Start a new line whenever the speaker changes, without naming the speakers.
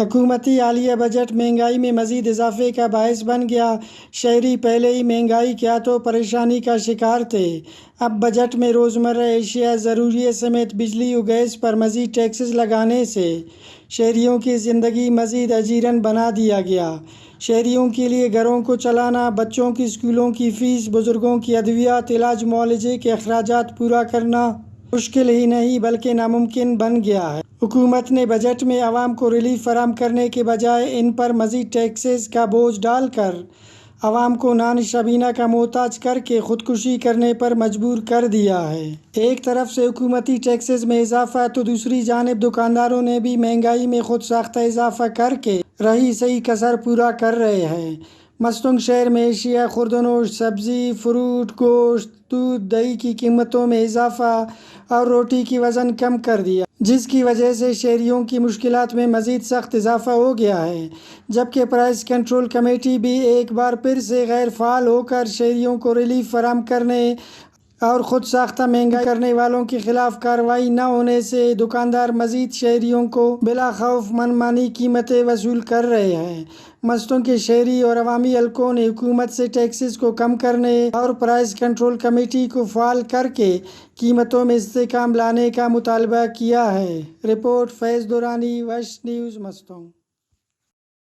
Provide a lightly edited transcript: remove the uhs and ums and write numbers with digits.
حکومتی حالیہ بجٹ مہنگائی میں مزید اضافے کا باعث بن گیا۔ شہری پہلے ہی مہنگائی کی آت و پریشانی کا شکار تھے، اب بجٹ میں روزمرہ اشیاء ضروریات سمیت بجلی و گیس پر مزید ٹیکسز لگانے سے شہریوں کی زندگی مزید حیران بنا دیا گیا۔ شہریوں کے لیے گھروں کو چلانا، بچوں کی اسکولوں کی فیس، بزرگوں کی ادویات، علاج معالجے کے اخراجات پورا کرنا مشکل ہی نہیں بلکہ ناممکن بن گیا ہے۔ حکومت نے بجٹ میں عوام کو ریلیف فراہم کرنے کے بجائے ان پر مزید ٹیکسز کا بوجھ ڈال کر عوام کو ناشبینہ کا محتاج کر کے خودکشی کرنے پر مجبور کر دیا ہے۔ ایک طرف سے حکومتی ٹیکسز میں اضافہ تو دوسری جانب دکانداروں نے بھی مہنگائی میں خود ساختہ اضافہ کر کے رہی سہی کسر پورا کر رہے ہیں۔ مثلاً شہر میں اشیاء خوردنوش، سبزی، فروٹ، گوشت، دودھ، دہی کی قیمتوں میں اضافہ اور روٹی کی وزن کم کر دیا، جس کی وجہ سے شہریوں کی مشکلات میں مزید سخت اضافہ ہو گیا ہے۔ جبکہ پرائس کنٹرول کمیٹی بھی ایک بار پھر سے غیر فعال ہو کر شہریوں کو ریلیف فراہم کرنے اور خود ساختہ مہنگائی کرنے والوں کے خلاف کارروائی نہ ہونے سے دکاندار مزید شہریوں کو بلا خوف من مانی قیمتیں وصول کر رہے ہیں۔ مثلاً کہ شہری اور عوامی حلقوں نے حکومت سے ٹیکسز کو کم کرنے اور پرائس کنٹرول کمیٹی کو فعال کر کے قیمتوں میں استحکام لانے کا مطالبہ کیا ہے۔ رپورٹ فیض درانی، وش نیوز، مستونگ۔